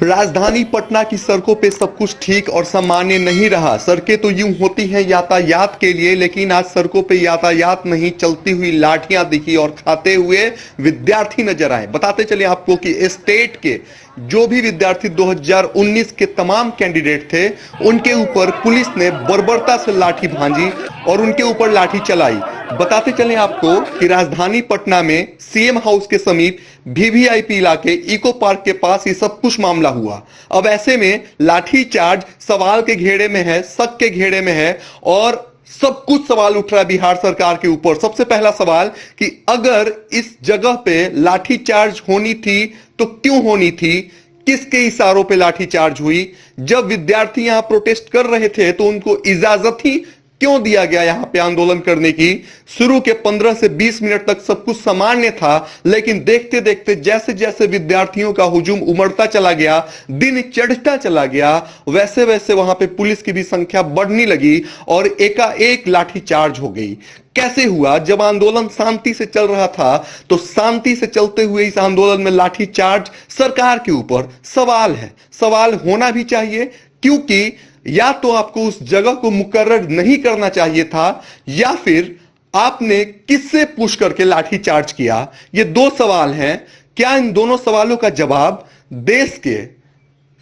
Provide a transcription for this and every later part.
राजधानी पटना की सड़कों पे सब कुछ ठीक और सामान्य नहीं रहा। सड़कें तो यूं होती हैं यातायात के लिए, लेकिन आज सड़कों पे यातायात नहीं, चलती हुई लाठियां दिखी और खाते हुए विद्यार्थी नजर आए। बताते चले आपको कि स्टेट के जो भी विद्यार्थी 2019 के तमाम कैंडिडेट थे, उनके ऊपर पुलिस ने बर्बरता से लाठी भांजी और उनके ऊपर लाठी चलाई। बताते चले आपको कि राजधानी पटना में सीएम हाउस के समीप वीवीआईपी इलाके इको पार्क के पास ये सब कुछ मामला हुआ। अब ऐसे में लाठी चार्ज सवाल के घेरे में है, शक के घेरे में है और सब कुछ सवाल उठ रहा है बिहार सरकार के ऊपर। सबसे पहला सवाल कि अगर इस जगह पे लाठी चार्ज होनी थी तो क्यों होनी थी, किसके इशारों पे लाठी चार्ज हुई? जब विद्यार्थी यहां प्रोटेस्ट कर रहे थे तो उनको इजाजत ही क्यों दिया गया यहां पे आंदोलन करने की? शुरू के 15 से 20 मिनट तक सब कुछ सामान्य था, लेकिन देखते देखते जैसे जैसे विद्यार्थियों का हुजूम उमड़ता चला गया, दिन चढ़ता चला गया, वैसे वैसे वहां पे पुलिस की भी संख्या बढ़ने लगी और एकाएक लाठी चार्ज हो गई। कैसे हुआ? जब आंदोलन शांति से चल रहा था तो शांति से चलते हुए इस आंदोलन में लाठी चार्ज सरकार के ऊपर सवाल है। सवाल होना भी चाहिए, क्योंकि या तो आपको उस जगह को मुकर्रर नहीं करना चाहिए था या फिर आपने किससे पूछ करके लाठी चार्ज किया। ये दो सवाल हैं। क्या इन दोनों सवालों का जवाब देश के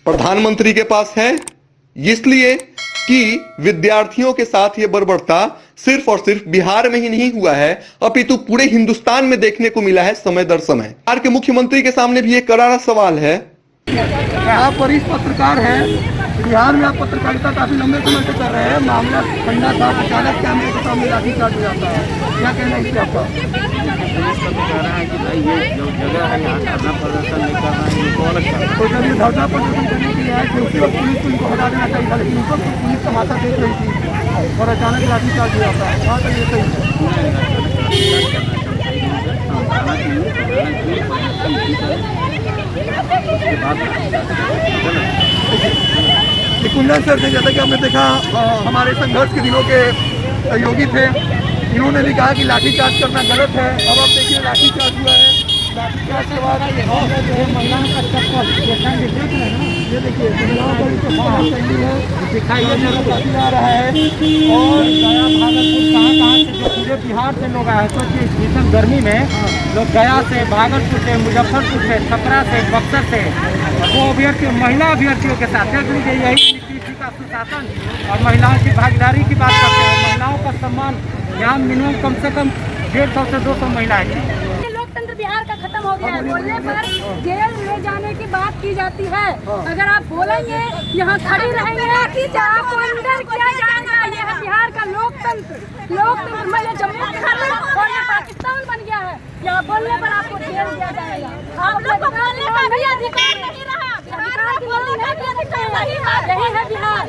प्रधानमंत्री के पास है? इसलिए कि विद्यार्थियों के साथ यह बर्बरता सिर्फ और सिर्फ बिहार में ही नहीं हुआ है, अपितु पूरे हिंदुस्तान में देखने को मिला है समय दर समय। बिहार के मुख्यमंत्री के सामने भी एक करारा सवाल है। आप वरिष्ठ पत्रकार हैं, बिहार में आप पत्रकारिता काफी लंबे समय से कर रहे हैं। मामला ठंडा था, अचानक कैमरे के सामने लाठी चार्ज हो जाता है, क्या कहना है इससे आपका? कह रहा है कि भाई ये जो जगह है यहाँ धरना प्रदर्शन नहीं करना है, इनको अलग करना है। तो जब ये धरना प्रदर्शन करने के लिए आए थे, उसी वक्त पुलिस को इनको हटा देना चाहिए था, लेकिन उस वक्त पुलिस तमाशा देख रही थी और अचानक लाठी चार्ज हो जाता है। वहाँ तक ये सही है। कुंदन सर ने, जैसा कि हमने देखा, हमारे संघर्ष के दिनों के सहयोगी थे, इन्होंने भी कहा कि लाठीचार्ज करना गलत है। अब आप देखिए लाठीचार्ज हुआ है, लाठीचार्ज के बाद महिलाओं का चप्पल ये देखिए महिलाओं का चप्पल है, दिखाइए काफी आ रहा है। और गया भागलपुर कहाँ से जो पूरे बिहार से लोग आए, तो भीषण गर्मी में लोग गया से, भागलपुर से, मुजफ्फरपुर से, छपरा से, बक्सर से, वो अभ्यर्थी महिला अभ्यर्थियों के साथ देख लीजिए, यही नीतीश जी का सुशासन और महिलाओं की भागीदारी की बात करते हैं। महिलाओं का सम्मान यहाँ मिनिमम कम से कम 150 से 200 महिलाएं थी। लोकतंत्र बिहार का खत्म हो गया है। बोलने पर जेल ले जाने की बात की जाती है। अगर आप बोलेंगे, यहाँ खड़ी रहेंगे, आपको अंदर क्या जाएगा? ये है बिहार का लोकतंत्र। लोकतंत्र में जम्मू और ये पाकिस्तान बन गया है। यहाँ बोलने पर आपको जेल दिया जाएगा। आप लोग को बोलने का भी अधिकार नहीं रहा। यही है बिहार।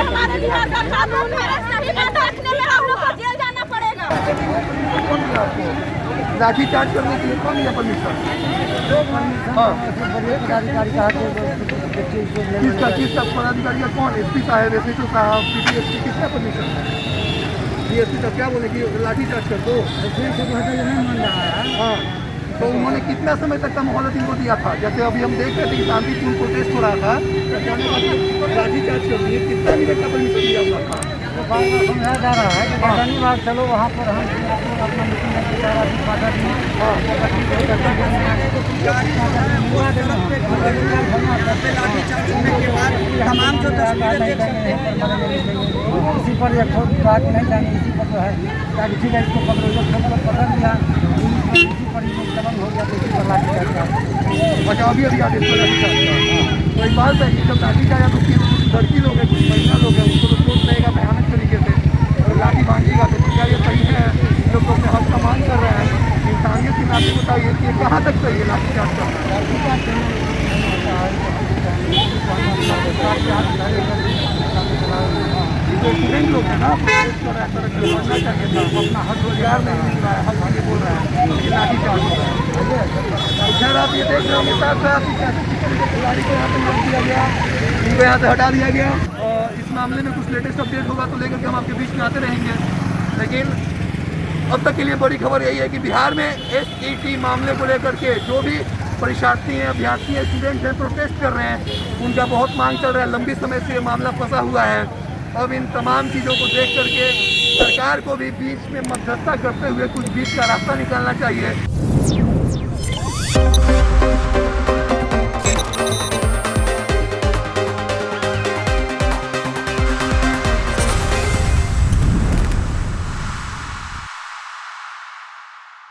हमारे बिहार का कानून है, सही बात रखने में हम लोग को जेल जाना पड़ेगा। लाठी चार्ज करने के लिए कौन दिया परमिशन? किसका पदाधिकारी का कौन? एसपी साहब, एसएचओ साहब, पीटीएसपी, किसका परमिशन है? डीएसपी साहब क्या बोले कि लाठी चार्ज कर दो? हाँ, तो उन्होंने कितना समय तक का मोहलत इनको दिया था? जैसे अभी हम देख रहे थे कि शांतिपूर्ण प्रोटेस्ट हो रहा था, लाठी चार्ज कर दिए, कितना मिनट का परमिशन दिया हुआ था? समझाया जा रहा है कि धन्यवाद, चलो वहाँ पर हम अपना तमाम जो तस्वीरें देख सकते हैं, इसी पर एक बात नहीं जानी, इसी पर जो है किसी का इसको पकड़ लिया, इसी पर चलन हो गया, तो इसी पर लाठी चार्ज। अच्छा, अभी आदेश पर लाठी चार्ज। तो एक बात है कि जब लाठी चार्ज तो कुछ लड़की लोग हैं, कुछ महिला लोग हैं, उनको तो सोच रहेगा भयानक तरीके से, और लाठी बांधेगा तो क्या ये सही है? लोग तो अपने हक का मांग कर रहे हैं। इंसानियत की नाते बताइए कि कहाँ तक सही है लाठी चार्ज करना? स्टूडेंट लोग हैं ना, पढ़ना चाहिए था, अपना हक रोजगार नहीं मिल रहा है, हक आगे बोल रहा है, लाठी चार्ज हो रहा है। इधर आप ये देख रहे होंगे साथ साथ खिलाड़ी को यहाँ पे रोक दिया गया, इनको यहाँ से हटा दिया गया। इस मामले में कुछ लेटेस्ट अपडेट होगा तो लेकर के हम आपके बीच में आते रहेंगे। लेकिन अब तक के लिए बड़ी खबर यही है कि बिहार में SET मामले को लेकर के जो भी परीक्षार्थी हैं, अभ्यर्थी हैं, स्टूडेंट्स हैं, प्रोटेस्ट कर रहे हैं। उनका बहुत मांग चल रहा है, लंबी समय से ये मामला फंसा हुआ है। अब इन तमाम चीज़ों को देख करके सरकार को भी बीच में मध्यस्थता करते हुए कुछ बीच का रास्ता निकालना चाहिए।